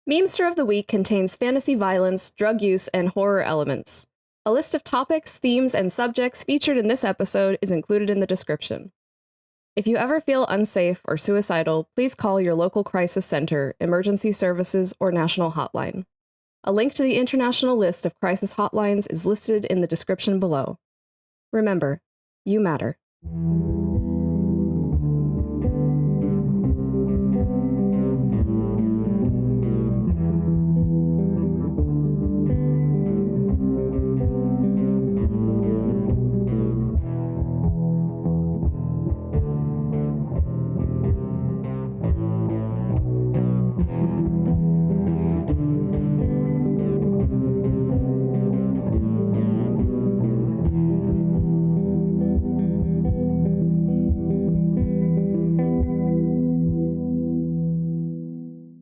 Memester of the Week contains fantasy violence, drug use, and horror elements. A list of topics, themes, and subjects featured in this episode is included in the description. If you ever feel unsafe or suicidal, please call your local crisis center, emergency services, or national hotline. A link to the international list of crisis hotlines is listed in the description below. Remember, you matter.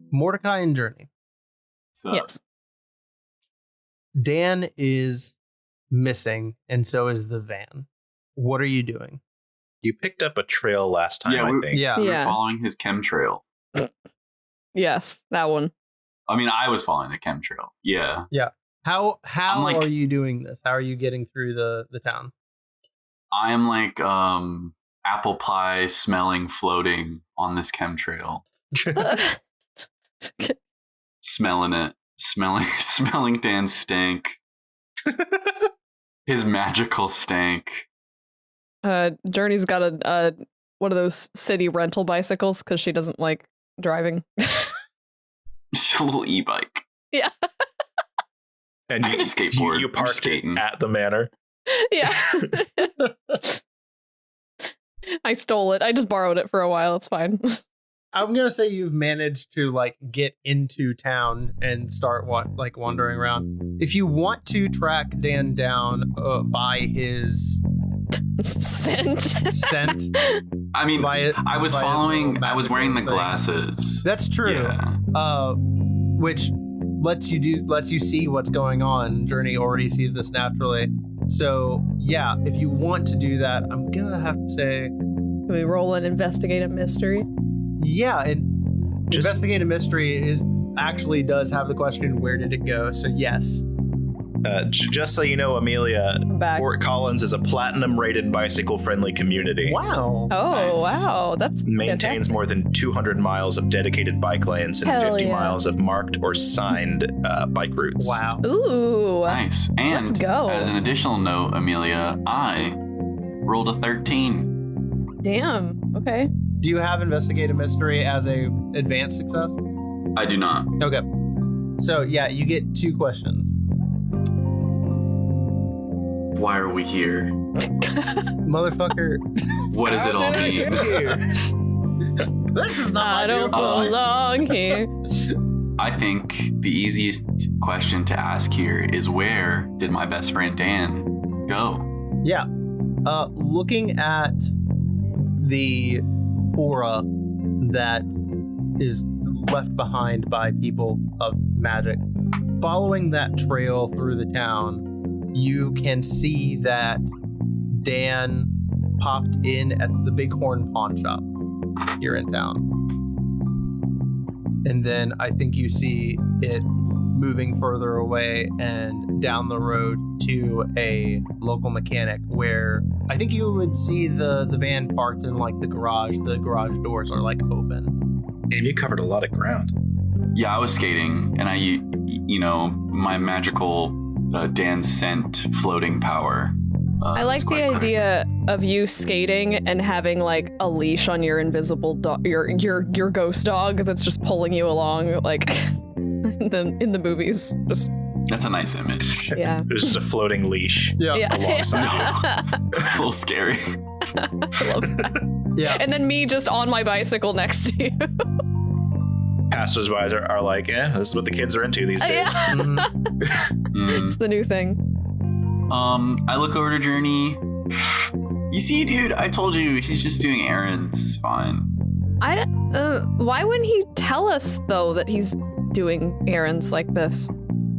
Mordecai and Journey. Yes. Dan is missing, and so is the van. What are you doing? You picked up a trail last time, I think. Yeah. We were following his chemtrail. Yes, that one. I mean, I was following the chemtrail. Yeah. Yeah. How like, are you doing this? How are you getting through the town? I am like apple pie smelling, floating on this chemtrail. Smelling it. Smelling Dan's stank. His magical stank. Journey's got a one of those city rental bicycles because she doesn't like driving. Just a little e-bike. Yeah. And I can just skateboard. You parked it at the manor. Yeah. I stole it. I just borrowed it for a while. It's fine. I'm gonna say you've managed to like get into town and start wandering around. If you want to track Dan down by his scent. I mean, I was wearing the glasses. That's true. Yeah. Which lets you see what's going on. Journey already sees this naturally. So yeah, if you want to do that, I'm gonna have to say, can we roll an investigate a mystery? Yeah, and investigate a mystery actually does have the question, where did it go? So yes. Just so you know, Amelia, Fort Collins is a platinum-rated bicycle-friendly community. Wow. Oh, nice. Wow. That's maintains fantastic. More than 200 miles of dedicated bike lanes and 50 miles of marked or signed bike routes. Wow. Ooh. Nice. And let's go. As an additional note, Amelia, I rolled a 13. Damn. Okay. Do you have investigate a mystery as a advanced success? I do not. Okay. So yeah, you get 2 questions. Why are we here? Motherfucker. What does it all mean? This is not I don't belong here. I think the easiest question to ask here is, where did my best friend Dan go? Yeah. Looking at the aura that is left behind by people of magic, following that trail through the town, you can see that Dan popped in at the Bighorn Pawn Shop here in town. And then I think you see it moving further away and down the road to a local mechanic where I think you would see the van parked in like the garage. The garage doors are like open. And you covered a lot of ground. Yeah, I was skating, and my magical Dan scent floating power. I like the idea of you skating and having like a leash on your invisible dog, your ghost dog that's just pulling you along, like in the movies. Just that's a nice image. Yeah, there's just a floating leash. Yeah. Alongside. A little scary. I love that. Yeah, and then me just on my bicycle next to you. Passersby are like, this is what the kids are into these days. Yeah. It's the new thing. I look over to Journey. You see, dude, I told you he's just doing errands. Fine. Why wouldn't he tell us though that he's doing errands like this?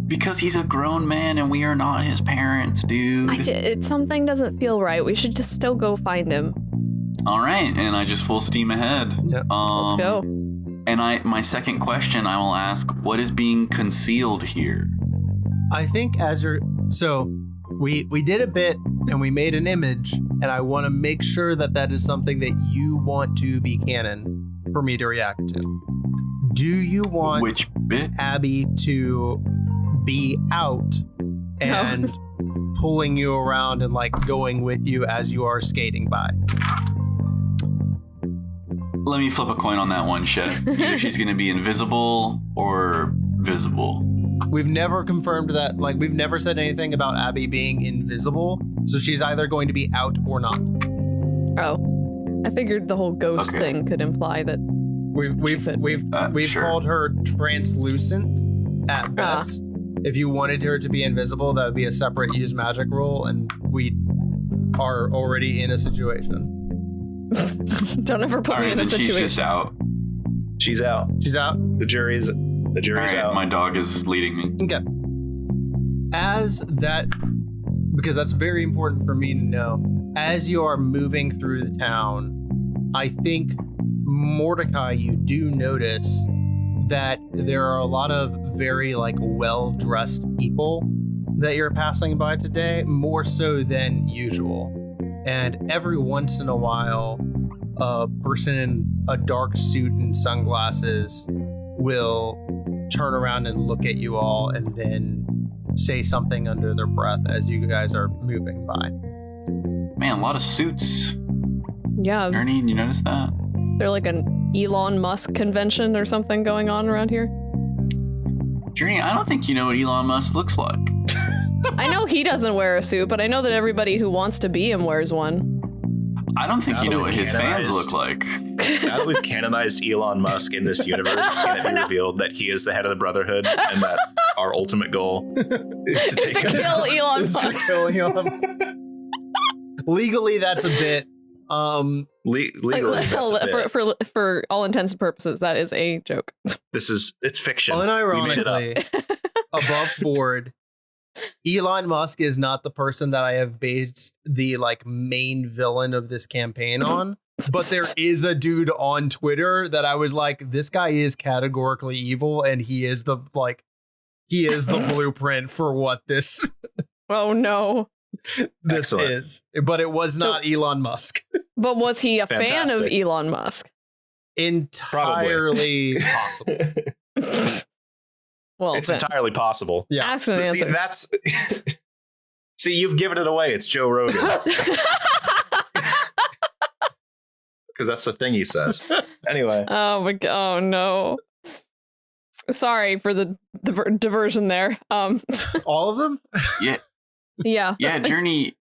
Because he's a grown man and we are not his parents, dude. Something doesn't feel right. We should just still go find him. All right, and I just full steam ahead. Yep. Let's go. And my second question I will ask, what is being concealed here? I think we did a bit and we made an image, and I want to make sure that is something that you want to be canon for me to react to. Do you want which bit? Abby to be out and pulling you around and like going with you as you are skating by? Let me flip a coin on that one, Shed. Either she's going to be invisible or visible. We've never confirmed that. Like, we've never said anything about Abby being invisible. So she's either going to be out or not. Oh, I figured the whole ghost thing could imply that we've sure. called her translucent at best. If you wanted her to be invisible, that would be a separate use magic rule, and we are already in a situation. Don't ever put me in a situation. She's just out. She's out. She's out. The jury's out. My dog is leading me. Okay. Because that's very important for me to know. As you are moving through the town, I think, Mordecai, you do notice that there are a lot of very well-dressed people that you're passing by today, more so than usual. And every once in a while, a person in a dark suit and sunglasses will turn around and look at you all and then say something under their breath as you guys are moving by. Man, a lot of suits. Yeah. Ernie, you notice that? They're like an Elon Musk convention or something going on around here. Journey, I don't think you know what Elon Musk looks like. I know he doesn't wear a suit, but I know that everybody who wants to be him wears one. I don't think you know what his fans look like. Now that we've canonized Elon Musk in this universe, can it be revealed that he is the head of the Brotherhood and that our ultimate goal is to take him kill down? Elon Musk. Legally, that's a bit. Legally, that's a bit. For all intents and purposes, that is a joke. It's fiction. Unironically, above board, Elon Musk is not the person that I have based the main villain of this campaign on. But there is a dude on Twitter that I was like, this guy is categorically evil, and he is the blueprint for what this. Oh no. This is, but it was not Elon Musk. But was he a fan of Elon Musk? Entirely possible. Well, it's entirely possible. Yeah. Ask and answer. See, you've given it away. It's Joe Rogan. Because that's the thing he says. Anyway. Oh my god! Oh no. Sorry for the diversion there. All of them? Yeah. Yeah. Yeah, Journey.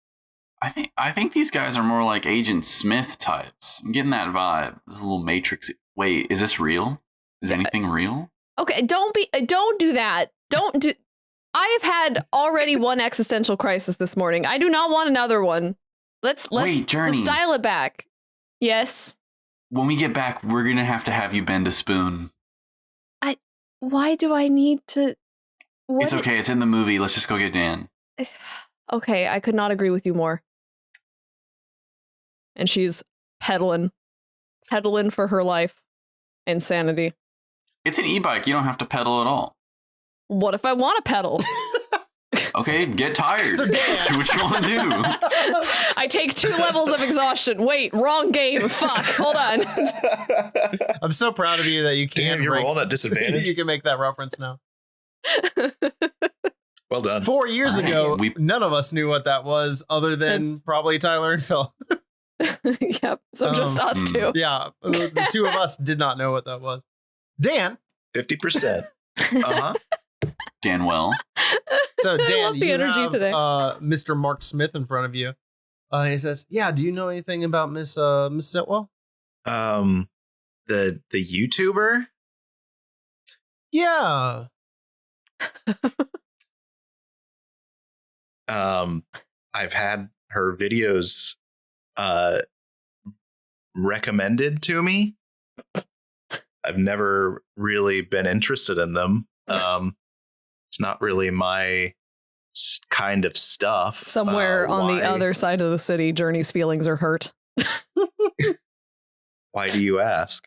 I think these guys are more like Agent Smith types. I'm getting that vibe. A little Matrix. Wait, is this real? Is anything real? Okay, don't do that. I have had already one existential crisis this morning. I do not want another one. Let's dial it back. Yes. When we get back, we're gonna have you bend a spoon. Why do I need to? It's okay. It's in the movie. Let's just go get Dan. Okay, I could not agree with you more. And she's pedaling for her life and sanity. It's an e-bike. You don't have to pedal at all. What if I want to pedal? Okay, get tired. So do what you want to do. I take 2 levels of exhaustion. Wait, wrong game. Fuck. Hold on. I'm so proud of you that you can. Damn, you're rolling at disadvantage. You can make that reference now. Well done. 4 years ago, none of us knew what that was, other than probably Tyler and Phil. Yep. So just us two. Yeah, the two of us did not know what that was. Dan, 50%. Uh-huh. Danwell. So Dan, you have today. Mr. Mark Smith in front of you. He says, "Yeah, do you know anything about Miss Sitwell?" The YouTuber? Yeah. I've had her videos recommended to me. I've never really been interested in them. It's not really my kind of stuff. Somewhere on the other side of the city, Journey's feelings are hurt. Why do you ask?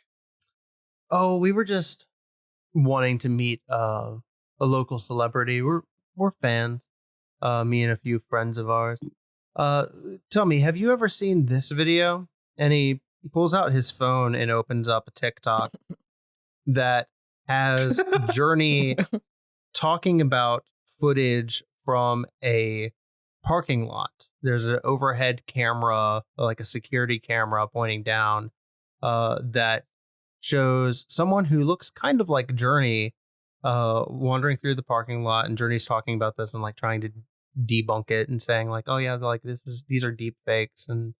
Oh, we were just wanting to meet a local celebrity. We're fans. Me and a few friends of ours. Tell me, have you ever seen this video? And he pulls out his phone and opens up a TikTok that has Journey talking about footage from a parking lot. There's an overhead camera, like a security camera pointing down, that shows someone who looks kind of like Journey wandering through the parking lot, and Journey's talking about this and like trying to debunk it and saying like, oh yeah, like these are deep fakes and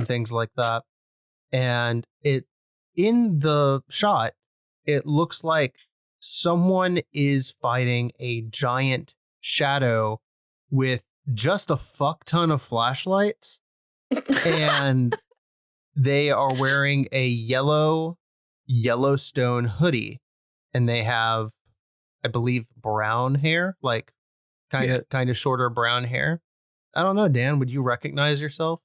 things like that. And it, in the shot, it looks like someone is fighting a giant shadow with just a fuck ton of flashlights, and they are wearing a Yellowstone hoodie, and they have, I believe, brown hair, like kind of shorter brown hair. I don't know, Dan, would you recognize yourself?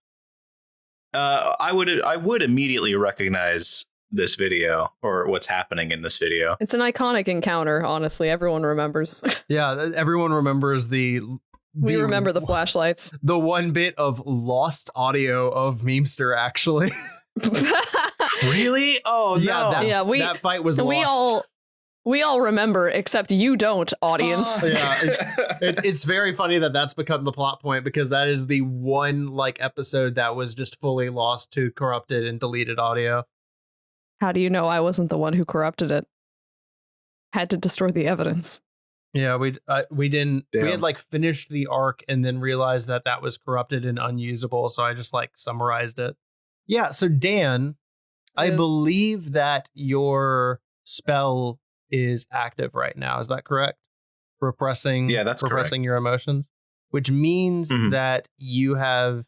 I would immediately recognize this video or what's happening in this video. It's an iconic encounter, honestly. Everyone remembers. Yeah, everyone remembers we remember the flashlights. The one bit of lost audio of Memester, actually. Really? Oh, no. That fight was lost. We all remember, except you don't, audience. It's very funny that that's become the plot point, because that is the one like episode that was just fully lost to corrupted and deleted audio. How do you know I wasn't the one who corrupted it? Had to destroy the evidence. Yeah, we didn't. Damn. We had like finished the arc and then realized that was corrupted and unusable. So I just like summarized it. Yeah. So Dan, I believe that your spell is active right now. Is that correct? Repressing. Yeah, that's repressing correct. Your emotions, which means that you have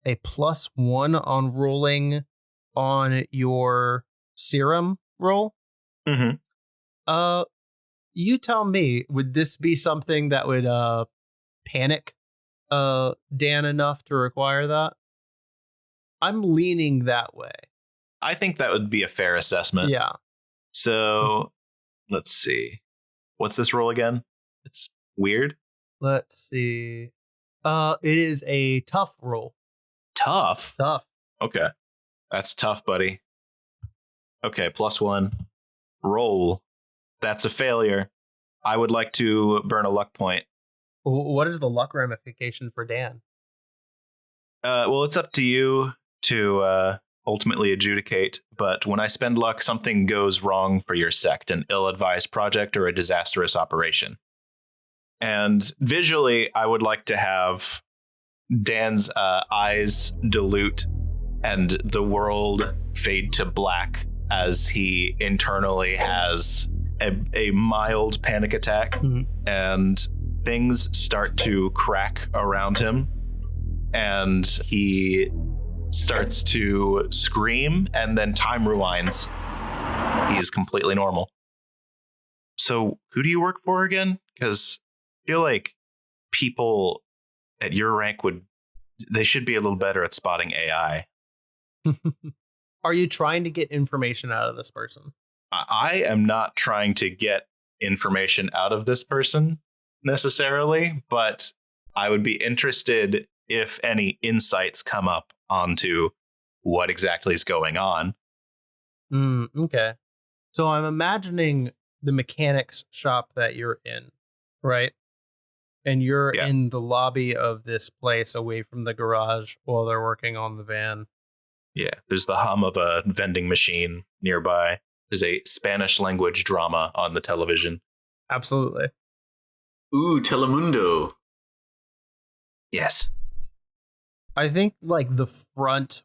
a +1 on rolling on your serum roll. Mm-hmm. You tell me, would this be something that would panic Dan enough to require that? I'm leaning that way. I think that would be a fair assessment. Yeah. So let's see. What's this roll again? It's weird. Let's see. It is a tough roll. Tough? Tough. Okay. That's tough, buddy. Okay, +1. Roll. That's a failure. I would like to burn a luck point. What is the luck ramification for Dan? Well, it's up to you to ultimately adjudicate, but when I spend luck, something goes wrong for your sect, an ill-advised project or a disastrous operation. And visually, I would like to have Dan's eyes dilute and the world fade to black as he internally has a mild panic attack, and things start to crack around him, and he starts to scream, and then time rewinds. He is completely normal. So who do you work for again? Because I feel like people at your rank they should be a little better at spotting AI. Are you trying to get information out of this person? I am not trying to get information out of this person necessarily, but I would be interested if any insights come up onto what exactly is going on. Okay. So I'm imagining the mechanics shop that you're in, right? And you're in the lobby of this place away from the garage while they're working on the van. Yeah, there's the hum of a vending machine nearby. There's a Spanish language drama on the television. Absolutely. Ooh, Telemundo. Yes. I think like the front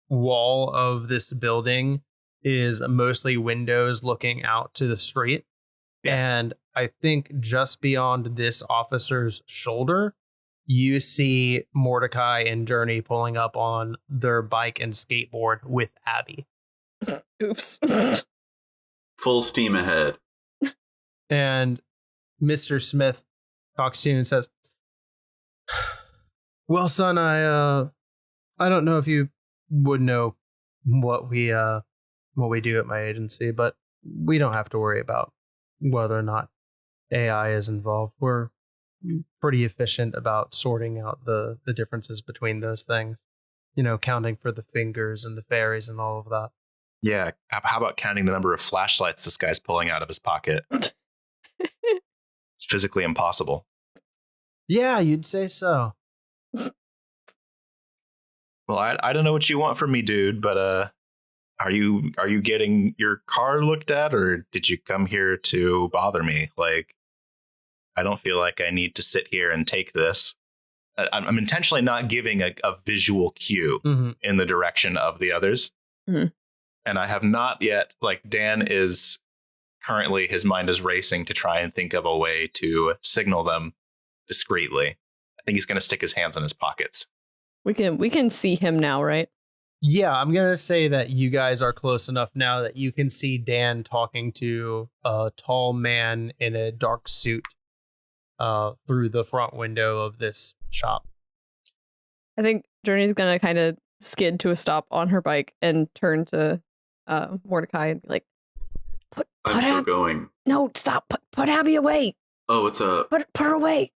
wall of this building is mostly windows looking out to the street. Yeah. And I think just beyond this officer's shoulder, you see Mordecai and Journey pulling up on their bike and skateboard with Abby. Oops. Full steam ahead. And Mr. Smith talks to you and says, well, son, I don't know if you would know what we do at my agency, but we don't have to worry about whether or not AI is involved. We're pretty efficient about sorting out the differences between those things. Counting for the fingers and the fairies and all of that. Yeah. How about counting the number of flashlights this guy's pulling out of his pocket? It's physically impossible. Yeah, you'd say so. Well, I don't know what you want from me, dude, but are you getting your car looked at, or did you come here to bother me? Like, I don't feel like I need to sit here and take this. I'm intentionally not giving a visual cue in the direction of the others. Mm-hmm. And I have not yet, like, Dan is currently, his mind is racing to try and think of a way to signal them discreetly. I think he's going to stick his hands in his pockets. We can see him now, right? Yeah, I'm going to say that you guys are close enough now that you can see Dan talking to a tall man in a dark suit through the front window of this shop. I think Journey's going to kind of skid to a stop on her bike and turn to Mordecai and be like, I'm still going. No, stop. Put Abby away. Oh, it's Put her away.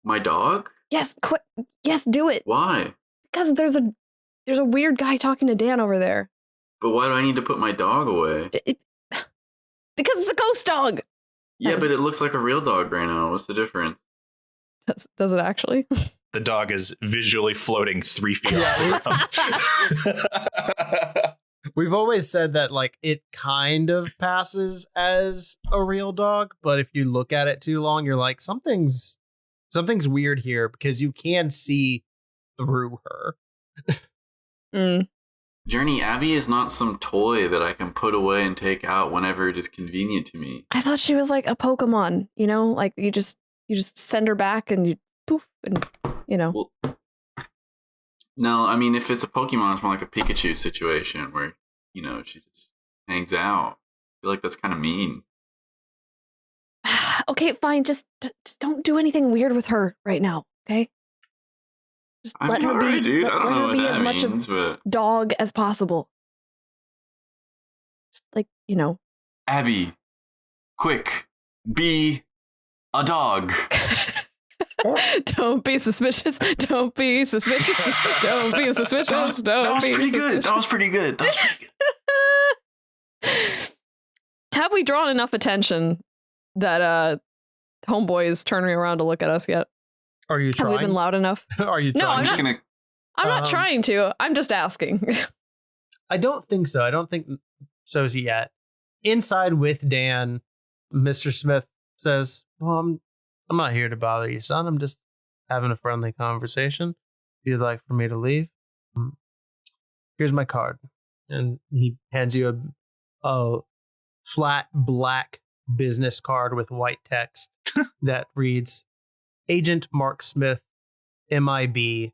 My dog? Yes, quit. Yes, do it. Why? Because there's a weird guy talking to Dan over there. But why do I need to put my dog away? Because it's a ghost dog. Yeah, but it looks like a real dog right now. What's the difference? Does it actually? The dog is visually floating 3 feet off the ground. We've always said that, like, it kind of passes as a real dog, but if you look at it too long, you're like, something's weird here, because you can see through her. Journey, Abby is not some toy that I can put away and take out whenever it is convenient to me. I thought she was like a Pokemon, like you just send her back and you poof and Well, no, I mean, if it's a Pokemon, it's more like a Pikachu situation where, she just hangs out. I feel like that's kind of mean. Okay, fine. Just don't do anything weird with her right now, okay? Just let her be, dude. I don't know what as much means, of dog as possible. Just like, Abby, quick, be a dog. Don't be suspicious. Don't be suspicious. Don't be suspicious. That was pretty good. That was pretty good. Have we drawn enough attention that homeboy is turning around to look at us yet? Are you trying? Have we been loud enough? Are you trying? I'm not trying to. I'm just asking. I don't think so. I don't think so yet. Inside with Dan, Mr. Smith says, well, I'm not here to bother you, son. I'm just having a friendly conversation. If you'd like for me to leave, here's my card. And he hands you a flat black business card with white text that reads, Agent Mark Smith, MIB,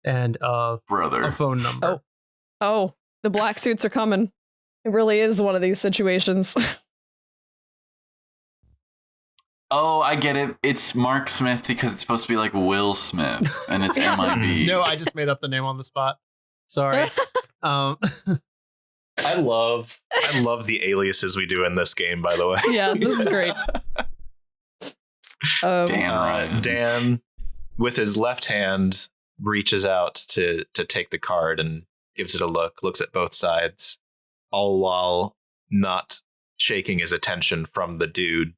and brother, a phone number. Oh, the black suits are coming. It really is one of these situations. Oh, I get it. It's Mark Smith because it's supposed to be like Will Smith, and it's MIB. No, I just made up the name on the spot. Sorry. I love the aliases we do in this game, by the way. Yeah, this is great. Dan, with his left hand, reaches out to take the card and gives it a look, looks at both sides, all while not shaking his attention from the dude.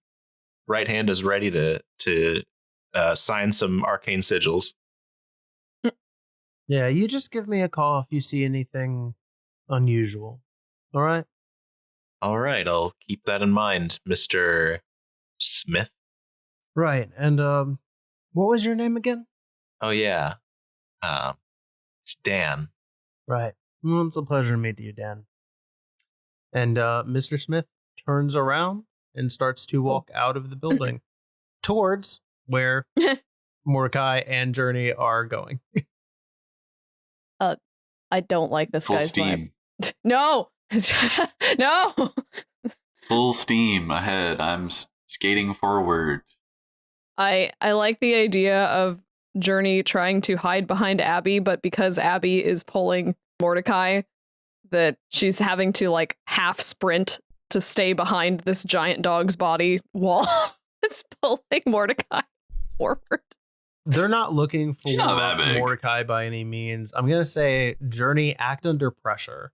Right hand is ready to sign some arcane sigils. Yeah, you just give me a call if you see anything unusual. All right? All right, I'll keep that in mind, Mr. Smith. Right, and what was your name again? Oh, yeah. It's Dan. Right. Well, it's a pleasure to meet you, Dan. And Mr. Smith turns around and starts to walk out of the building towards where Mordecai and Journey are going. I don't like this Full guy's steam. vibe. No! No! Full steam ahead. I'm skating forward. I like the idea of Journey trying to hide behind Abby, but because Abby is pulling Mordecai, that she's having to like half sprint to stay behind this giant dog's body wall. It's pulling Mordecai forward. They're not looking for not that big. Mordecai by any means. I'm going to say, Journey, act under pressure.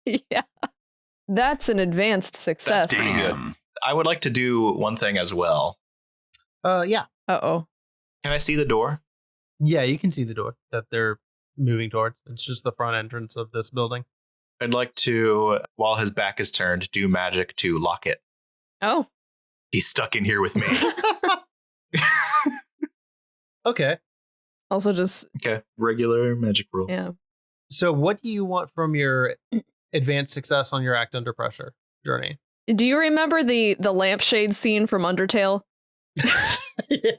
Yeah. That's an advanced success. That's pretty good. I would like to do one thing as well. Yeah. Uh-oh. Can I see the door? Yeah, you can see the door that they're moving towards. It's just the front entrance of this building. I'd like to, while his back is turned, do magic to lock it. Oh. He's stuck in here with me. Okay. Also just... Okay. Regular magic rule. Yeah. So what do you want from your advanced success on your act under pressure, Journey? Do you remember the lampshade scene from Undertale? Yeah.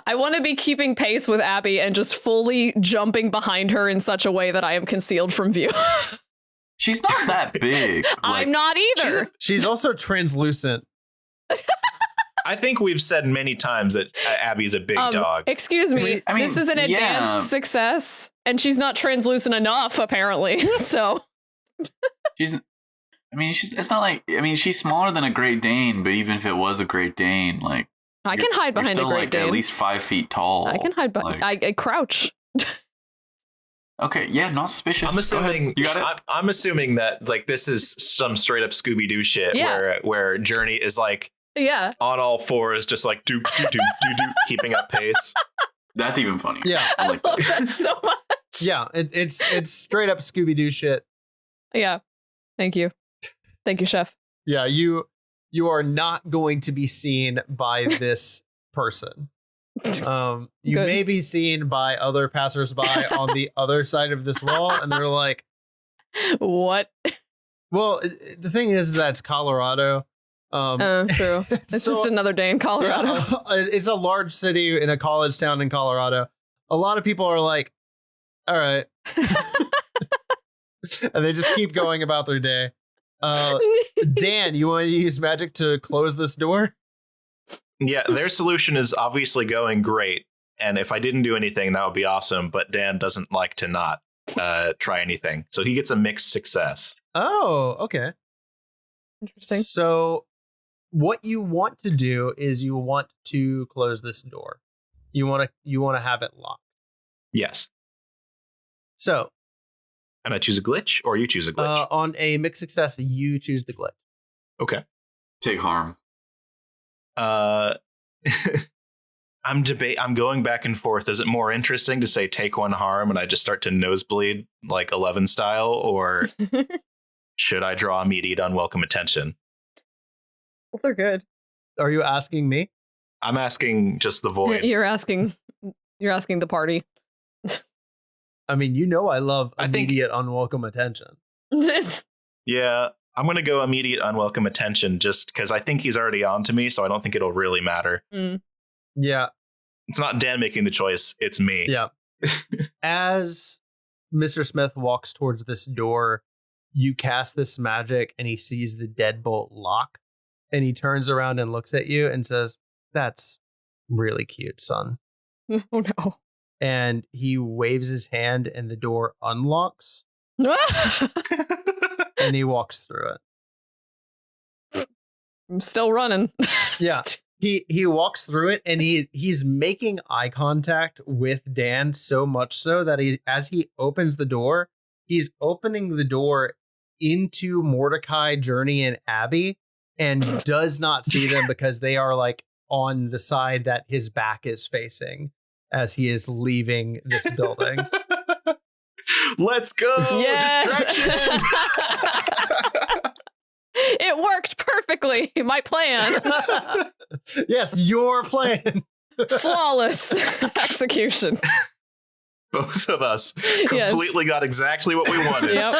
I want to be keeping pace with Abby and just fully jumping behind her in such a way that I am concealed from view. She's not that big. I'm not either. She's also translucent. I think we've said many times that Abby's a big dog. Excuse me. I mean, this is an advanced success, and she's not translucent enough, apparently. So She's it's not like, she's smaller than a Great Dane, but even if it was a Great Dane, like, I can hide behind you're still a Great Dane. At least 5 feet tall. I can hide behind. Like, I crouch. Okay, yeah, not suspicious. I'm assuming you got it. I'm assuming that like this is some straight up Scooby Doo shit where Journey is like Yeah. on all fours, just like do keeping up pace. That's even funny. Yeah. I love that so much. Yeah, it's straight up Scooby Doo shit. Yeah. Thank you. Thank you, Chef. Yeah, you are not going to be seen by this person. You Good. may be seen by other passersby on the other side of this wall, and they're like, What? well, the thing is that it's Colorado. True. It's so- just another day in Colorado. Yeah, it's a large city in a college town in Colorado. A lot of people are like, all right. And they just keep going about their day. Dan, you want to use magic to close this door? Yeah, their solution is obviously going great. And if I didn't do anything, that would be awesome. But Dan doesn't like to not try anything. So he gets a mixed success. Oh, okay. Interesting. So what you want to do is you want to close this door. You want to have it locked. Yes. So, And I choose a glitch, or you choose a glitch? on a mixed success, you choose the glitch. Okay. Take harm. I'm going back and forth. Is it more interesting to say take one harm and I just start to nosebleed like 11 style, or should I draw immediate unwelcome attention? Well, they're good. Are you asking me? I'm asking just the void. You're asking the party. I mean, I love immediate unwelcome attention. Yeah, I'm going to go immediate unwelcome attention just because I think he's already on to me, so I don't think it'll really matter. Yeah. It's not Dan making the choice, it's me. Yeah. As Mr. Smith walks towards this door, you cast this magic and he sees the deadbolt lock, and he turns around and looks at you and says, "That's really cute, son." Oh no. And he waves his hand and the door unlocks and he walks through it. I'm still running. Yeah. He walks through it and he's making eye contact with Dan, so much so that as he opens the door, he's opening the door into Mordecai, Journey, and Abby, and does not see them because they are like on the side that his back is facing as he is leaving this building. Let's go! Yes! Distraction! It worked perfectly. My plan. Yes, your plan. Flawless execution. Both of us completely got exactly what we wanted. Yep.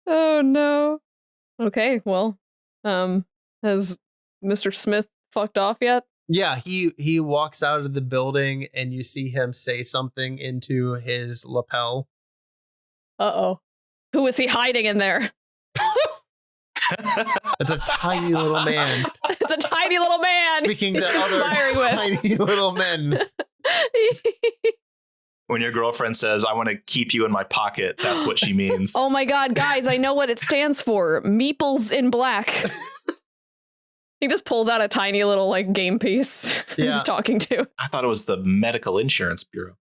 Oh no. Okay, well, has Mr. Smith fucked off yet? Yeah, he walks out of the building and you see him say something into his lapel. Uh-oh. Who is he hiding in there? It's a tiny little man. It's a tiny little man. Speaking to he's other conspiring with. tiny little men. When your girlfriend says, I want to keep you in my pocket, that's what she means. Oh my god, guys, I know what it stands for. Meeples in black. He just pulls out a tiny little like game piece he's talking to. I thought it was the Medical Insurance Bureau.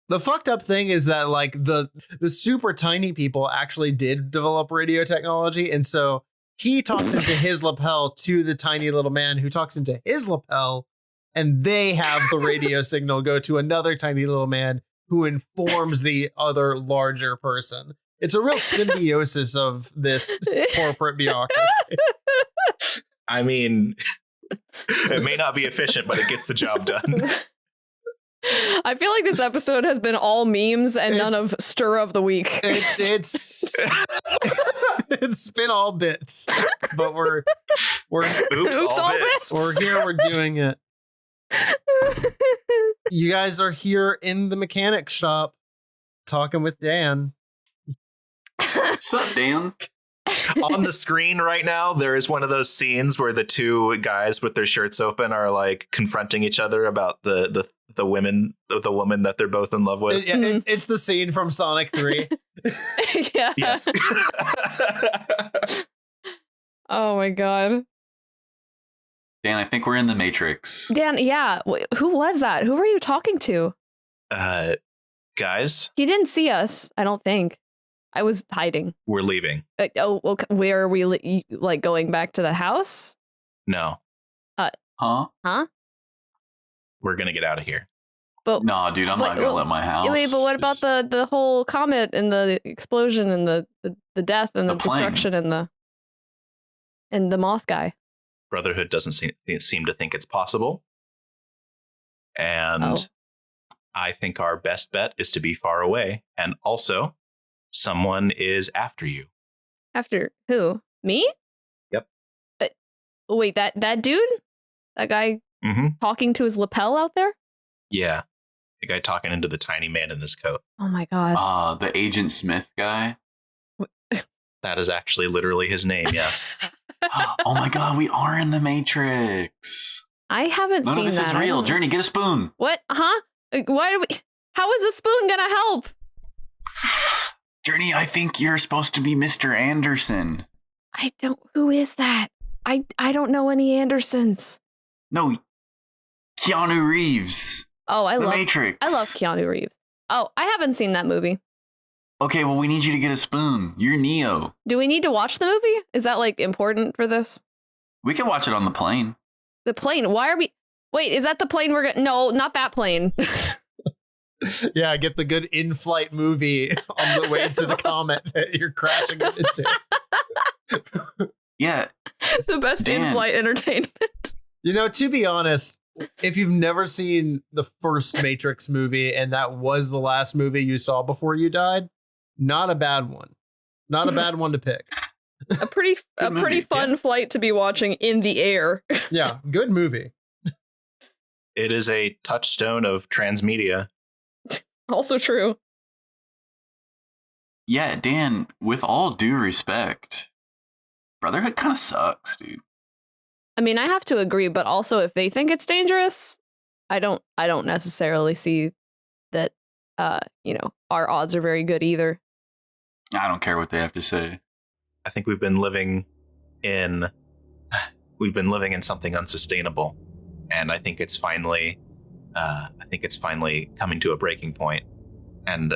The fucked up thing is that like the super tiny people actually did develop radio technology, and so he talks into his lapel to the tiny little man who talks into his lapel, and they have the radio signal go to another tiny little man who informs the other larger person. It's a real symbiosis of this corporate bureaucracy. I mean, it may not be efficient, but it gets the job done. I feel like this episode has been all memes and none of stir of the week. It's been all bits, but we're Oops all bits. We're here. We're doing it. You guys are here in the mechanic shop talking with Dan. What's up, Dan? On the screen right now, there is one of those scenes where the two guys with their shirts open are like confronting each other about the woman that they're both in love with. It's the scene from Sonic 3. Yeah. Yes. Oh my god. Dan, I think we're in the Matrix. Dan, yeah. Who was that? Who were you talking to? Guys, He didn't see us, I don't think. I was hiding. we're leaving. Okay. Where are we, like, going back to the house? No, Huh? Huh? we're gonna get out of here. But No, dude, I'm not gonna let my house. wait, but what about the whole comet and the explosion and the death and the The plane. destruction and the moth guy? Brotherhood doesn't seem to think it's possible. And Oh. I think our best bet is to be far away. And also, someone is after you. After who? Me? Yep. Wait, that dude? That guy Mm-hmm. talking to his lapel out there? Yeah. The guy talking into the tiny man in his coat. Oh my god. The Agent Smith guy. That is actually literally his name, yes. Oh my god, we are in the Matrix. I haven't None seen of this that. is I real. don't know. Journey, get a spoon. What? Huh? Why do we? How is a spoon gonna help? Journey, I think you're supposed to be Mr. Anderson. I don't. Who is that? I don't know any Andersons. No, Keanu Reeves. Oh, I The love Matrix. Keanu Reeves. Oh, I haven't seen that movie. Okay, well, we need you to get a spoon. You're Neo. Do we need to watch the movie? Is that like important for this? We can watch it on the plane. The plane. Why are we? Wait, is that the plane we're gonna? No, not that plane. Yeah, get the good in-flight movie on the way to the comet that you're crashing into. Yeah, The best Dan. in-flight entertainment. You know, to be honest, if you've never seen the first Matrix movie and that was the last movie you saw before you died, not a bad one. Not a bad one to pick. A pretty movie, fun yeah. flight to be watching in the air. Yeah, good movie. It is a touchstone of transmedia. Also true. yeah, Dan, with all due respect, Brotherhood kind of sucks, dude. I mean, I have to agree, but also if they think it's dangerous, I don't necessarily see that our odds are very good either. I don't care what they have to say. I think we've been living in something unsustainable, and I think it's finally coming to a breaking point, and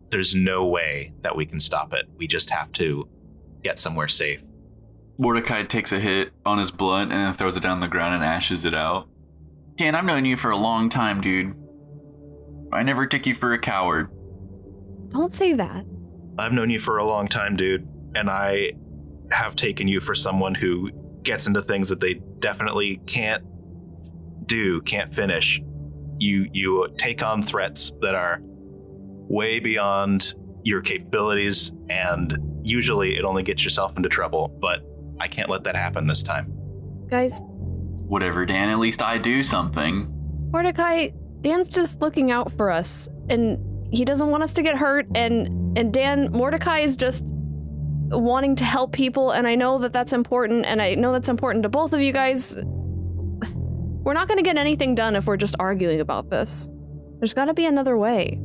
there's no way that we can stop it. We just have to get somewhere safe. Mordecai takes a hit on his blunt and then throws it down the ground and ashes it out. Dan, I've known you for a long time, dude. I never took you for a coward. Don't say that. I've known you for a long time, dude, and I have taken you for someone who gets into things that they definitely can't finish. You take on threats that are way beyond your capabilities, and usually it only gets yourself into trouble, but I can't let that happen this time. Guys, Whatever, Dan, at least I do something. Mordecai, Dan's just looking out for us, and he doesn't want us to get hurt, and Mordecai is just wanting to help people, and I know that that's important, and I know that's important to both of you guys. we're not going to get anything done if we're just arguing about this. There's got to be another way.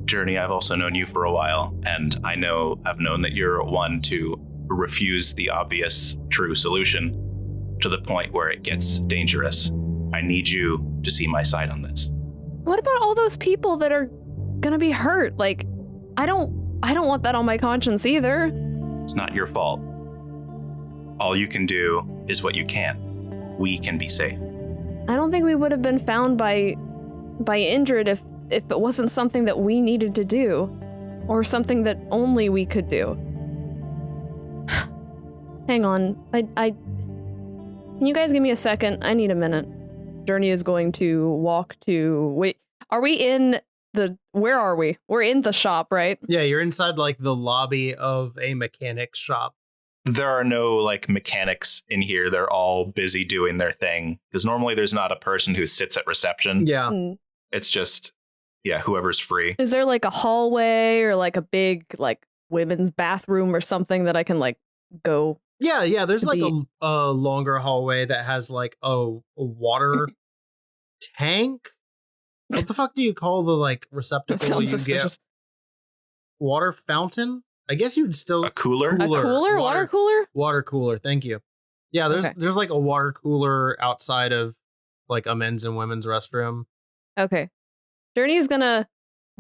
Journey, I've also known you for a while, and I've known that you're one to refuse the obvious true solution to the point where it gets dangerous. I need you to see my side on this. What about all those people that are gonna be hurt? Like, I don't want that on my conscience either. It's not your fault. All you can do is what you can. We can be safe. I don't think we would have been found by Indrid if it wasn't something that we needed to do, or something that only we could do. Hang on, can you guys give me a second? I need a minute. Journey is going to walk to, wait, are we in where are we? We're in the shop, right? Yeah, you're inside like the lobby of a mechanic's shop. There are no like mechanics in here. They're all busy doing their thing. Because normally there's not a person who sits at reception. Yeah. It's just, whoever's free. Is there like a hallway or like a big like women's bathroom or something that I can like go? Yeah. There's like a longer hallway that has like a water tank. What the fuck do you call the like receptacle you get? Water fountain? I guess you'd still a cooler? A cooler? Water cooler? Water cooler, thank you. Yeah, there's like a water cooler outside of like a men's and women's restroom. Okay. Journey's gonna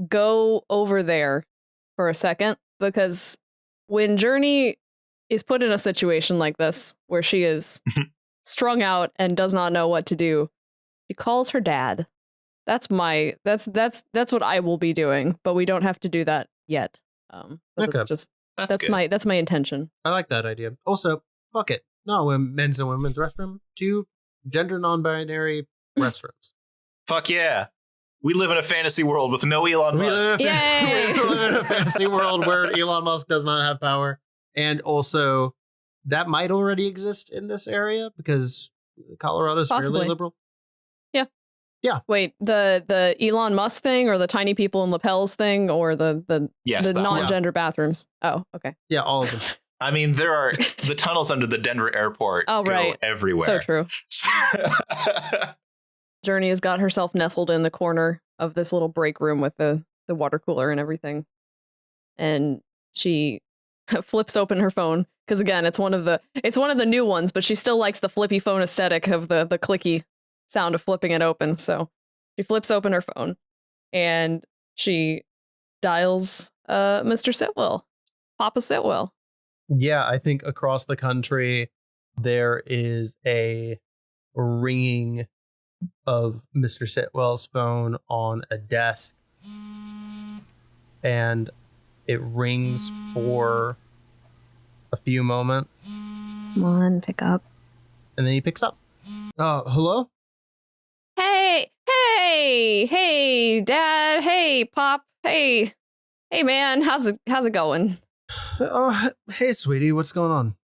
go over there for a second, because when Journey is put in a situation like this where she is strung out and does not know what to do, she calls her dad. That's what I will be doing, but we don't have to do that yet. Okay. That's my intention. I like that idea. Also, fuck it. No, men's and women's restroom. 2 gender non-binary restrooms. Fuck yeah. We live in a fantasy world with no Elon Musk. Yay! We live in a fantasy world where Elon Musk does not have power. And also, that might already exist in this area because Colorado's fairly liberal. Yeah. Wait, the Elon Musk thing, or the tiny people in lapels thing, or the non-gender bathrooms? Oh, okay. Yeah, all of them. I mean, there are the tunnels under the Denver airport go everywhere. So true. Journey has got herself nestled in the corner of this little break room with the water cooler and everything. And she flips open her phone, because again, it's one of the new ones, but she still likes the flippy phone aesthetic of the clicky sound of flipping it open. So she flips open her phone and she dials Mr. Sitwell, Papa Sitwell. Yeah, I think across the country there is a ringing of Mr. Sitwell's phone on a desk, and it rings for a few moments. Come on, pick up. And then he picks up. Hello? Hey, Dad. Hey, Pop. Hey, man. How's it going? Hey, sweetie. What's going on?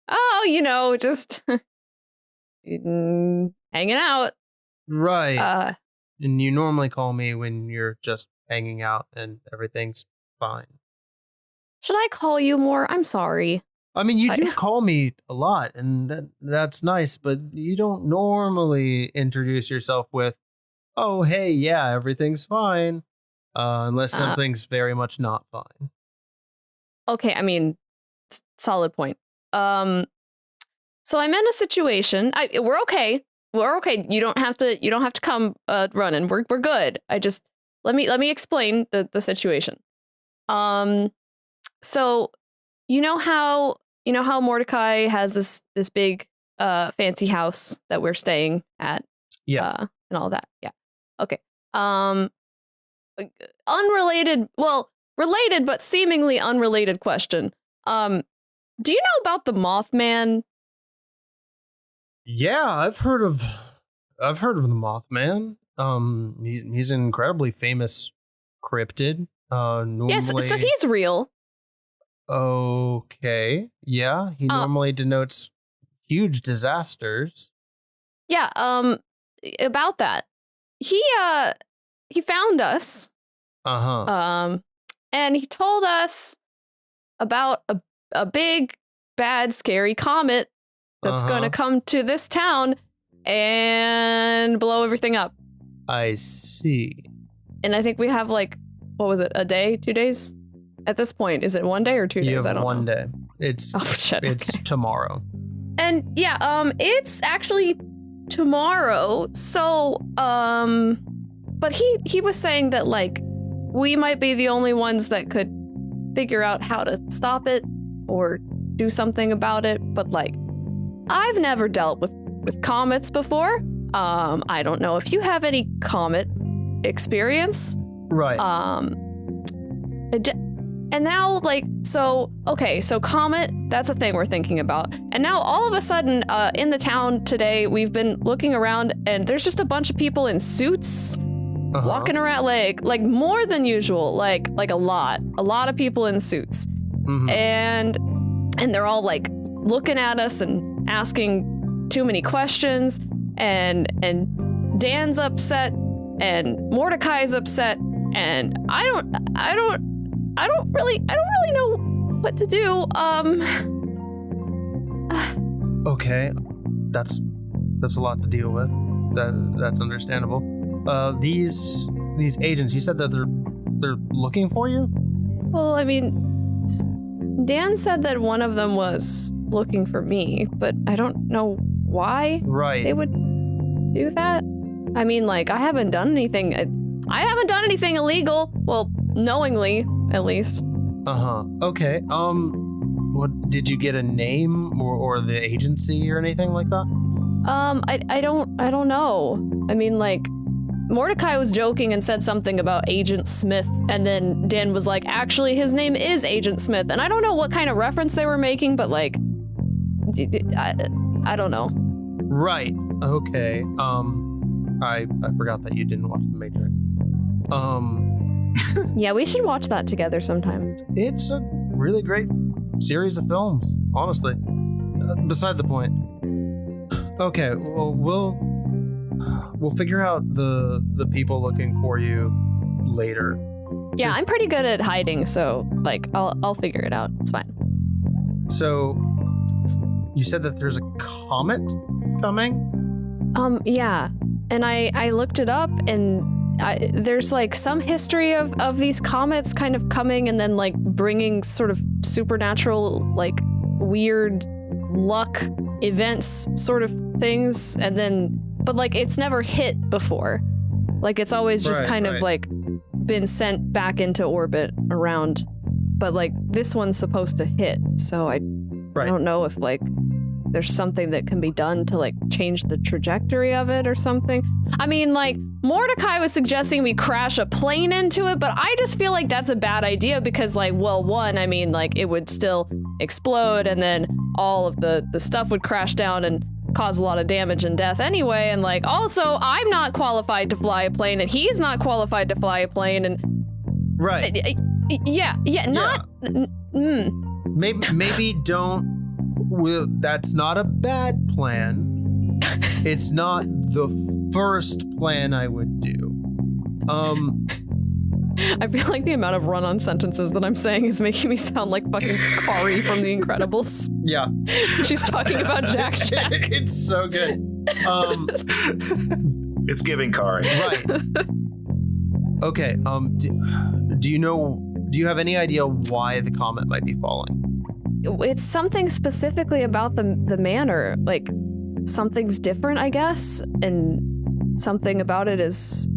Oh, just hanging out. Right. And you normally call me when you're just hanging out and everything's fine. Should I call you more? I'm sorry. I mean, you do call me a lot, and that's nice, but you don't normally introduce yourself with, oh, hey, yeah, everything's fine, unless something's very much not fine. Okay, I mean, solid point. So I'm in a situation. We're okay. We're okay. You don't have to come running. We're good. Let me explain the situation. So you know how Mordecai has this big fancy house that we're staying at? Yes. And all that. Yeah. Okay. Unrelated, well, related but seemingly unrelated question. Do you know about the Mothman? Yeah, I've heard of the Mothman. He's an incredibly famous cryptid. Normally, yes, so he's real. Okay. Yeah, he normally denotes huge disasters. Yeah, about that. He found us. Uh-huh. And he told us about a big, bad, scary comet that's going to come to this town and blow everything up. I see. And I think we have like, what was it, a day, 2 days? At this point, is it 1 day or 2 days? You have I don't one know. day. It's shit. It's Okay. tomorrow. And yeah, it's actually tomorrow. So, but he was saying that like we might be the only ones that could figure out how to stop it or do something about it. But like, I've never dealt with comets before. I don't know if you have any comet experience. Right. And now, like, so Comet, that's a thing we're thinking about. And now, all of a sudden, in the town today, we've been looking around, and there's just a bunch of people in suits walking around, like more than usual, like a lot of people in suits. Mhm. And they're all, like, looking at us and asking too many questions, and Dan's upset, and Mordecai's upset, and I don't really know what to do. Okay, that's a lot to deal with. That's understandable. These agents, you said that they're looking for you? Well, I mean, Dan said that one of them was looking for me, but I don't know why Right. they would do that. I mean, like, I haven't done anything illegal. Well, knowingly, at least. Okay. What did you get a name or the agency or anything like that? I don't know. I mean, like, Mordecai was joking and said something about Agent Smith, and then Dan was like, actually, his name is Agent Smith, and I don't know what kind of reference they were making, but like, I don't know. Right. Okay. I forgot that you didn't watch The Matrix. Yeah, we should watch that together sometime. It's a really great series of films, honestly. Beside the point. Okay, well, we'll figure out the people looking for you later. Yeah, I'm pretty good at hiding, so like I'll figure it out. It's fine. So, you said that there's a comet coming? Yeah, and I looked it up, and there's like some history of these comets kind of coming and then like bringing sort of supernatural, like weird luck events sort of things, and then but like it's never hit before. Like it's always just kind of like been sent back into orbit around, but like this one's supposed to hit, so I don't know if like there's something that can be done to like change the trajectory of it or something. I mean, like, Mordecai was suggesting we crash a plane into it, but I just feel like that's a bad idea because, like, well, one, I mean, like, it would still explode and then all of the stuff would crash down and cause a lot of damage and death anyway. And, like, also, I'm not qualified to fly a plane and he's not qualified to fly a plane. And Maybe don't. Well, that's not a bad plan. It's not the first plan I would do. I feel like the amount of run-on sentences that I'm saying is making me sound like fucking Kari from The Incredibles. Yeah. She's talking about Jack Shack. It's so good. It's giving Kari. Right. Okay, do you have any idea why the comet might be falling? It's something specifically about the manor. Like, something's different, I guess, and something about it is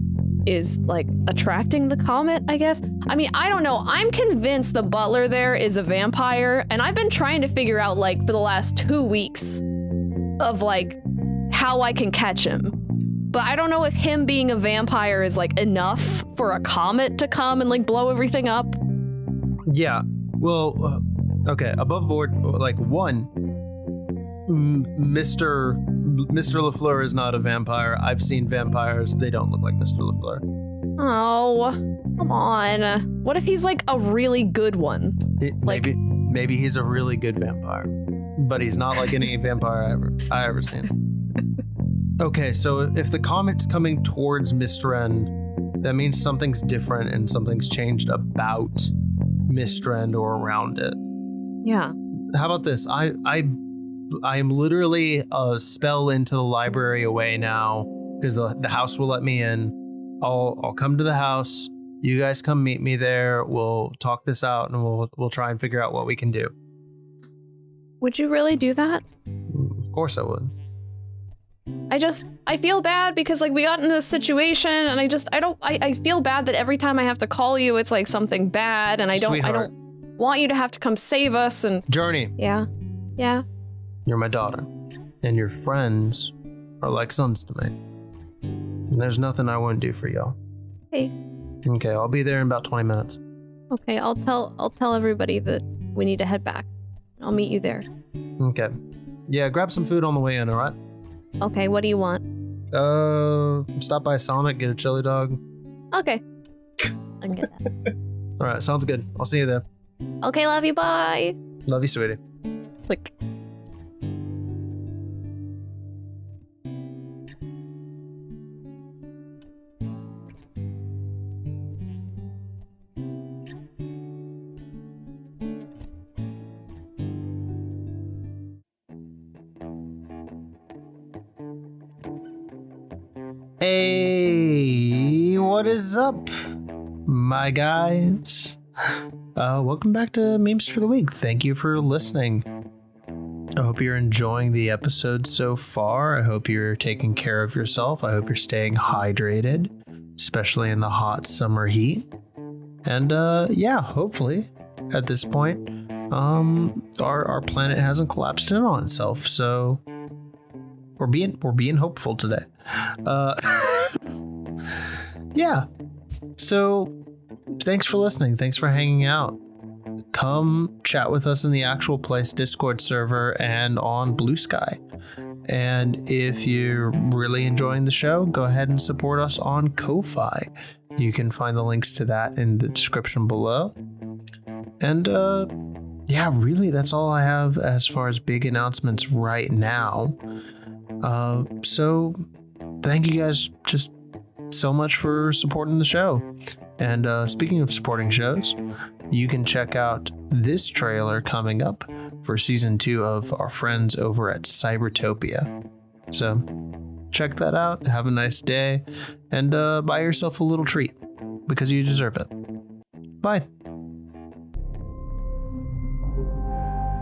like attracting the comet, I guess. I mean, I don't know. I'm convinced the butler there is a vampire, and I've been trying to figure out, like, for the last 2 weeks of, like, how I can catch him. But I don't know if him being a vampire is, like, enough for a comet to come and, like, blow everything up. Yeah. Well, okay, above board, like, one, Mr. LaFleur is not a vampire. I've seen vampires. They don't look like Mr. LaFleur. Oh, come on. What if he's, like, a really good one? Maybe he's a really good vampire, but he's not like any vampire I ever seen. Okay, so if the comet's coming towards Mistrend, that means something's different and something's changed about Mistrend or around it. Yeah. How about this? I I am literally a spell into the library away now because the house will let me in. I'll come to the house. You guys come meet me there. We'll talk this out and we'll try and figure out what we can do. Would you really do that? Of course I would. I feel bad because like we got in this situation and I feel bad that every time I have to call you it's like something bad and I don't want you to have to come save us and Journey. Yeah. You're my daughter. And your friends are like sons to me. And there's nothing I wouldn't do for y'all. Hey. Okay, I'll be there in about 20 minutes. Okay, I'll tell everybody that we need to head back. I'll meet you there. Okay. Yeah, grab some food on the way in, alright? Okay, what do you want? Stop by Sonic, get a chili dog. Okay. I can get that. Alright, sounds good. I'll see you there. Okay, love you, bye. Love you, sweetie. Click. Hey, what is up, my guys? Welcome back to Memes for the Week. Thank you for listening. I hope you're enjoying the episode so far. I hope you're taking care of yourself. I hope you're staying hydrated, especially in the hot summer heat. And yeah, hopefully at this point, our planet hasn't collapsed in on itself. So we're being hopeful today. Yeah. So thanks for listening. Thanks for hanging out. Come chat with us in the actual place Discord server and on Bluesky. And if you're really enjoying the show, go ahead and support us on Ko-Fi. You can find the links to that in the description below. And yeah, really, that's all I have as far as big announcements right now. So thank you guys just so much for supporting the show. And speaking of supporting shows, you can check out this trailer coming up for season 2 of our friends over at Cybertopia. So check that out. Have a nice day and buy yourself a little treat because you deserve it. Bye.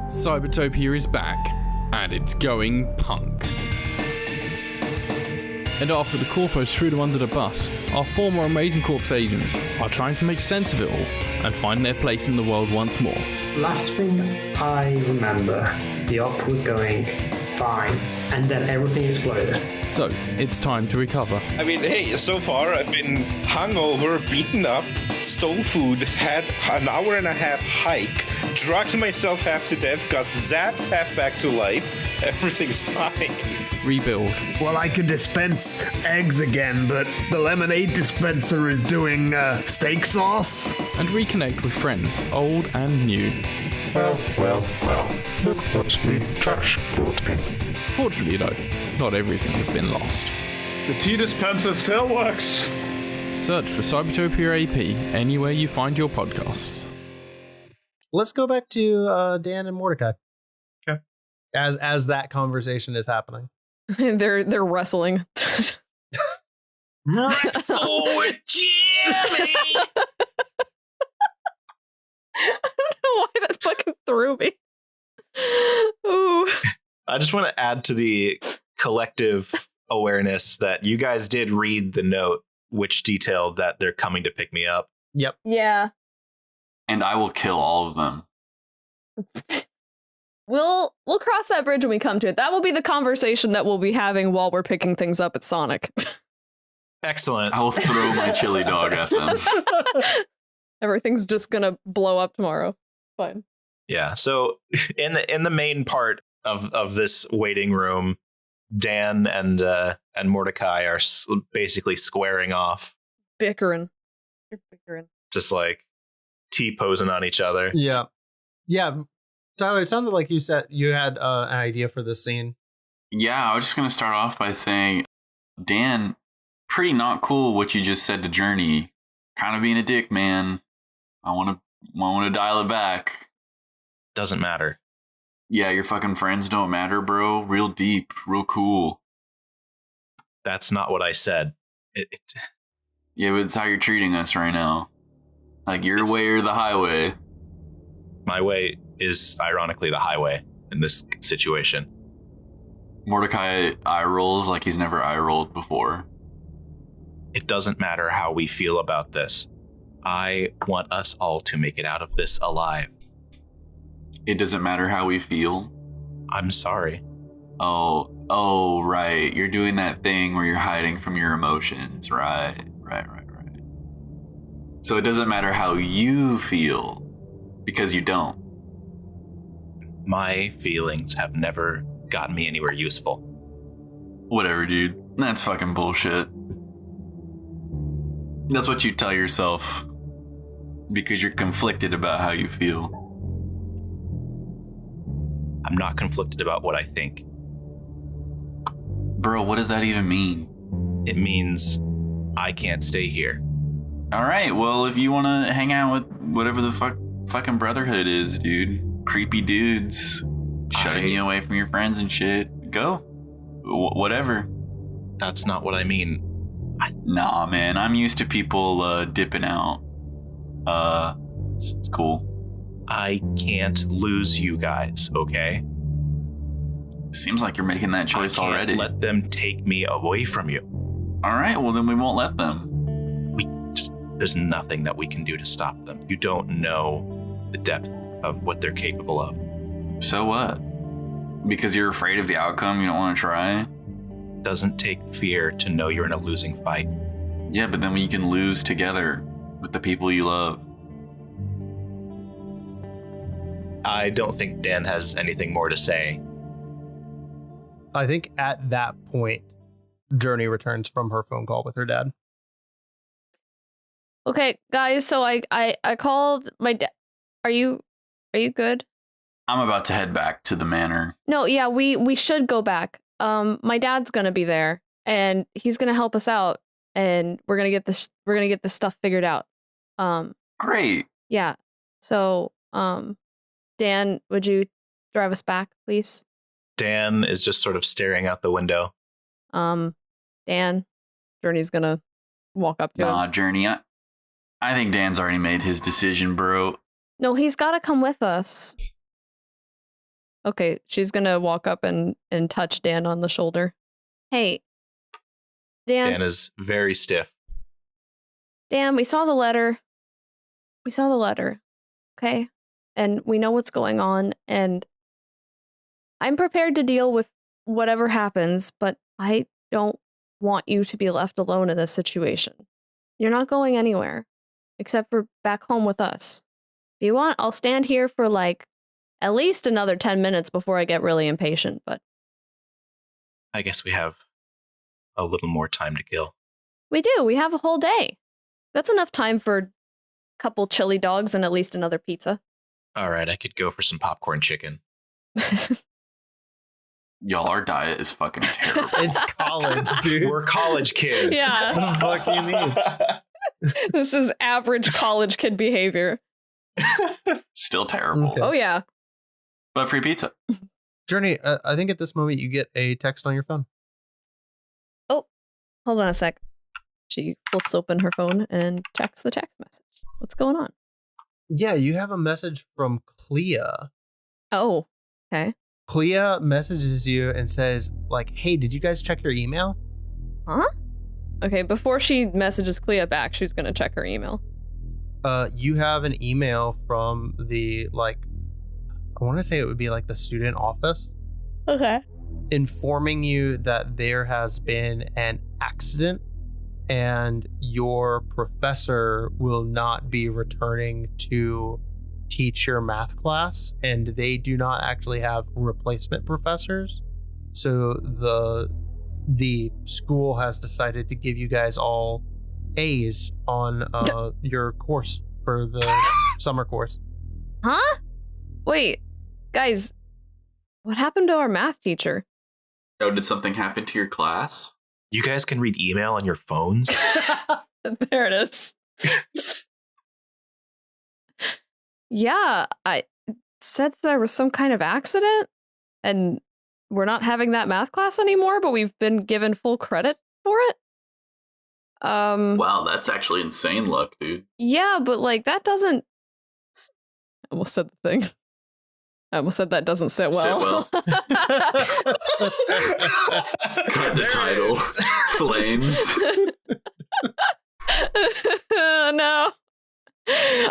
Cybertopia is back and it's going punk. And after the corpos threw them under the bus, our former Amazing Corps agents are trying to make sense of it all and find their place in the world once more. Last thing I remember, the op was going fine, and then everything exploded. So, it's time to recover. I mean, hey, so far I've been hungover, beaten up, stole food, had an hour and a half hike, drugged myself half to death, got zapped half back to life. Everything's fine. Rebuild. Well, I could dispense eggs again, but the lemonade dispenser is doing steak sauce. And reconnect with friends, old and new. Well, look what the trash brought in. Fortunately though, not everything has been lost. The tea dispenser still works. Search for Cybertopia AP anywhere you find your podcasts. Let's go back to Dan and Mordecai. Okay. As that conversation is happening. They're wrestling. Wrestle with Jimmy! I don't know why that fucking threw me. Ooh. I just want to add to the collective awareness that you guys did read the note, which detailed that they're coming to pick me up. Yep. Yeah. And I will kill all of them. We'll cross that bridge when we come to it. That will be the conversation that we'll be having while we're picking things up at Sonic. Excellent. I will throw my chili dog at them. Everything's just gonna blow up tomorrow. Fine. Yeah. So in the main part of this waiting room, Dan and Mordecai are basically squaring off, Bickering. You're bickering. just like T-posing on each other. Yeah. Tyler, it sounded like you said you had an idea for this scene. Yeah, I was just going to start off by saying, Dan, pretty not cool what you just said to Journey. Kind of being a dick, man. I want to dial it back. Doesn't matter. Yeah, your fucking friends don't matter, bro. Real deep, real cool. That's not what I said. Yeah, but it's how you're treating us right now. Like your way or the highway. My way is ironically the highway in this situation. Mordecai eye rolls like he's never eye rolled before. It doesn't matter how we feel about this. I want us all to make it out of this alive. It doesn't matter how we feel. I'm sorry. Oh, right. You're doing that thing where you're hiding from your emotions. Right. So it doesn't matter how you feel because you don't. My feelings have never gotten me anywhere useful. Whatever, dude. That's fucking bullshit. That's what you tell yourself because you're conflicted about how you feel. I'm not conflicted about what I think. Bro, what does that even mean? It means I can't stay here. All right, well, if you want to hang out with whatever the fucking Brotherhood is, dude, creepy dudes shutting you away from your friends and shit, go. Whatever. That's not what I mean. Nah, man, I'm used to people dipping out. It's cool. I can't lose you guys, okay? Seems like you're making that choice already. Let them take me away from you. All right, well, then we won't let them. There's nothing that we can do to stop them. You don't know the depth of what they're capable of. So what? Because you're afraid of the outcome, you don't want to try? Doesn't take fear to know you're in a losing fight. Yeah, but then we can lose together with the people you love. I don't think Dan has anything more to say. I think at that point, Journey returns from her phone call with her dad. Okay, guys, so I called my dad. Are you good? I'm about to head back to the manor. No, yeah, we should go back. My dad's gonna be there, and he's gonna help us out, and we're gonna get this stuff figured out. Great. Yeah. So, Dan, would you drive us back, please? Dan is just sort of staring out the window. Dan, Journey's gonna walk up to him. Nah, Journey, I think Dan's already made his decision, bro. No, he's gotta come with us. Okay, she's gonna walk up and touch Dan on the shoulder. Hey, Dan. Dan is very stiff. Dan, we saw the letter. Okay? And we know what's going on, and I'm prepared to deal with whatever happens, but I don't want you to be left alone in this situation. You're not going anywhere, except for back home with us. If you want, I'll stand here for like at least another 10 minutes before I get really impatient, but I guess we have a little more time to kill. we do. We have a whole day. That's enough time for a couple chili dogs and at least another pizza. All right, I could go for some popcorn chicken. Y'all, our diet is fucking terrible. It's college, dude. We're college kids. Yeah. What the fuck you mean? This is average college kid behavior. Still terrible. Okay. Oh, yeah. But free pizza. Journey, I think at this moment you get a text on your phone. Oh, hold on a sec. She flips open her phone and checks the text message. What's going on? Yeah, you have a message from Clea. Oh, okay. Clea messages you and says, like, hey, did you guys check your email? Huh? Okay, before she messages Clea back, she's going to check her email. You have an email from the, like, I want to say it would be like the student office. Okay. Informing you that there has been an accident and your professor will not be returning to teach your math class, and they do not actually have replacement professors. So the school has decided to give you guys all A's on your course for the summer course. Huh? Wait, guys, what happened to our math teacher? Oh, did something happen to your class? You guys can read email on your phones? There it is. Yeah, said there was some kind of accident and we're not having that math class anymore, but we've been given full credit for it. Wow, that's actually insane luck, dude. Yeah, but like that doesn't. I almost said the thing. I almost said that doesn't sit well. Got the title. Flames. No.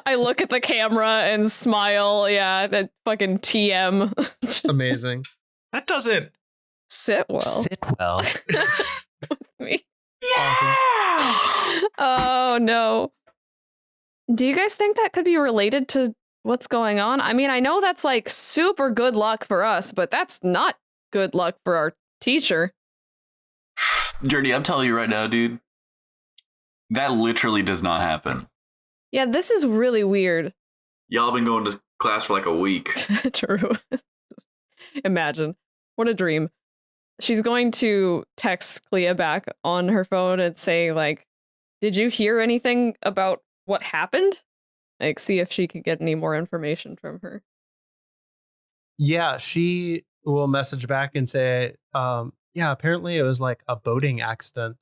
I look at the camera and smile. Yeah, that fucking TM. Amazing. That doesn't sit well. sit well. Me. Awesome. Oh no. Do you guys think that could be related to what's going on? I mean, I know that's like super good luck for us, but that's not good luck for our teacher. Journey, I'm telling you right now, dude. That literally does not happen. Yeah, this is really weird. Y'all been going to class for like a week. True. Imagine. What a dream. She's going to text Clea back on her phone and say, like, did you hear anything about what happened? Like, see if she could get any more information from her. Yeah, she will message back and say, yeah, apparently it was like a boating accident.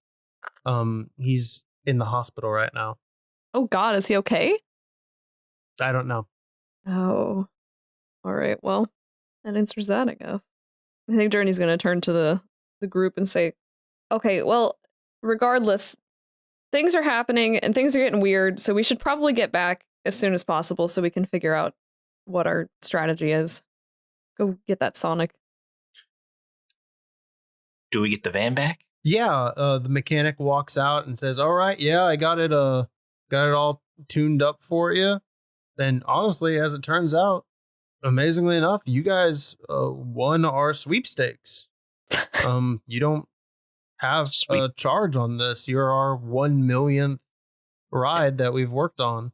He's in the hospital right now. Oh God, is he okay? I don't know. Oh. All right, well, that answers that, I guess. I think Journey's going to turn to the group and say, okay, well, regardless, things are happening and things are getting weird, so we should probably get back as soon as possible so we can figure out what our strategy is. Go get that Sonic. Do we get the van back? Yeah, the mechanic walks out and says, all right, yeah, I got it all tuned up for you. And honestly, as it turns out, amazingly enough, you guys won our sweepstakes. You don't have a charge on this. You're our 1 millionth ride that we've worked on.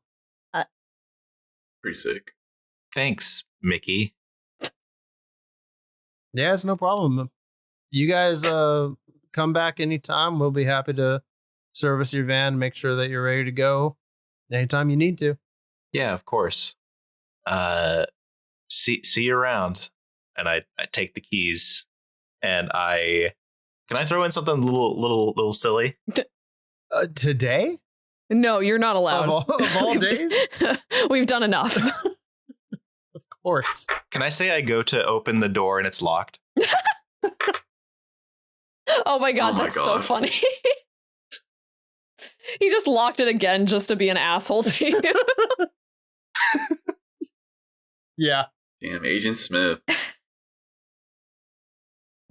Pretty sick. Thanks, Mickey. Yeah, it's no problem. You guys come back anytime. We'll be happy to service your van, make sure that you're ready to go anytime you need to. Yeah, of course. See you around. And I take the keys and can I throw in something a little silly? Today? No, you're not allowed. Of all days? We've done enough. Of course. Can I say I go to open the door and it's locked? Oh my God, that's so funny. He just locked it again just to be an asshole to you. Yeah. Damn, Agent Smith.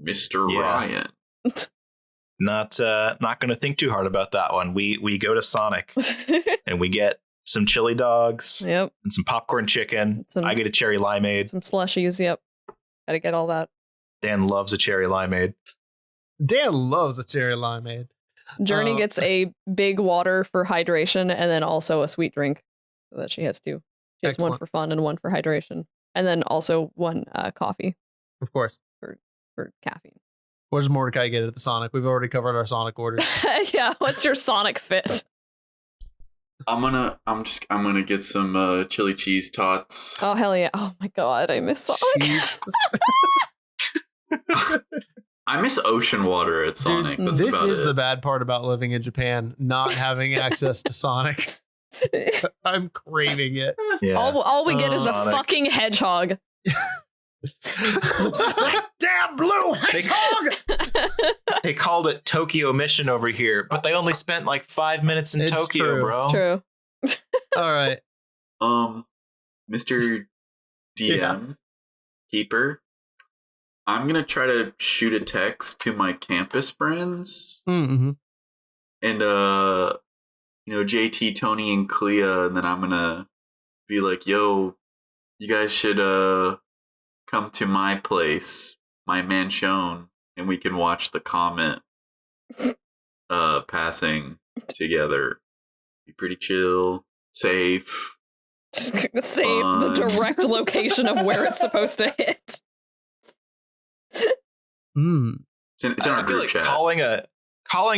Mr. Yeah. Ryan. Not going to think too hard about that one. We go to Sonic and we get some chili dogs. Yep. And some popcorn chicken. I get a cherry limeade. Some slushies. Yep. Gotta get all that. Dan loves a cherry limeade. Dan loves a cherry limeade. Journey gets a big water for hydration and then also a sweet drink. So that she has two. She has Excellent. one for fun and one for hydration. And then also one coffee. Of course. For caffeine. What does Mordecai get at the Sonic? We've already covered our Sonic orders. Yeah, what's your Sonic fit? I'm gonna get some chili cheese tots. Oh hell yeah. Oh my God, I miss Sonic. I miss ocean water at Sonic. Dude, That's this about is it. the bad part about living in Japan, not having access to Sonic. I'm craving it. Yeah. All we get is a Sonic. fucking hedgehog. Damn blue hedgehog! They called it Tokyo Mission over here, but they only spent like 5 minutes in It's Tokyo, true. bro. It's true. All right. Mr. DM Keeper, I'm gonna try to shoot a text to my campus friends Mm-hmm. and JT, Tony, and Clea, and then I'm gonna be like, yo, you guys should come to my place, my mansion, and we can watch the comet passing together. Be pretty chill, safe. Just save the direct location of where it's supposed to hit. It's in our I feel group like chat. calling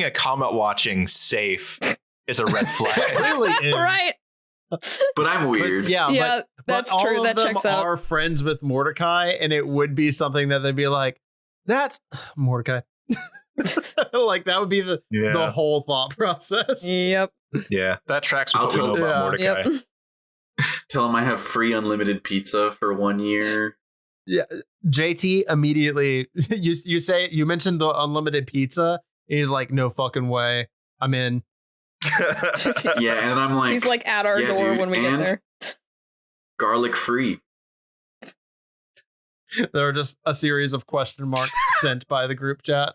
a comet watching safe is a red flag. It really is. Right. But I'm weird. But yeah, Yeah, but that's all true. of That them checks out. are friends with Mordecai, and it would be something that they'd be like, "That's Mordecai." Like that would be the whole thought process. Yep. Yeah, that tracks with I'll what we know tell- about Mordecai. Yep. Tell him I have free unlimited pizza for 1 year. Yeah, JT immediately you mentioned the unlimited pizza, and he's like, "No fucking way, I'm in." Yeah, and I'm like, He's like at our yeah, door dude, when we get and there. garlic free. There are just a series of question marks sent by the group chat.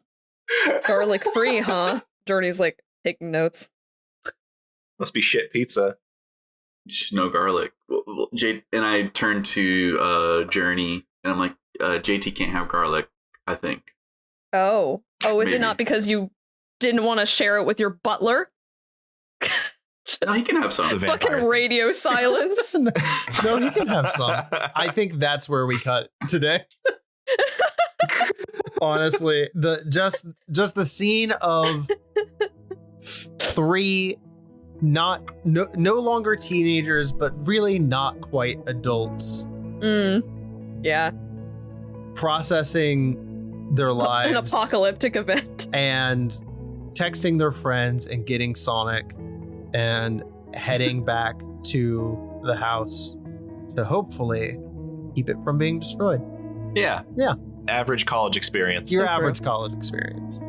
Garlic free, huh? Journey's like taking notes. Must be shit pizza. Just no garlic. Well, and I turned to Journey, and I'm like, JT can't have garlic, I think. Oh, is Maybe. it not because you didn't want to share it with your butler? No, he can have some. It's a vampire Fucking thing. radio silence. No, he can have some. I think that's where we cut today. Honestly, just the scene of three no longer teenagers, but really not quite adults, Yeah. processing their lives, An apocalyptic event. and texting their friends and getting Sonic and heading back to the house to hopefully keep it from being destroyed. Yeah. Yeah. Average college experience. Your average college experience.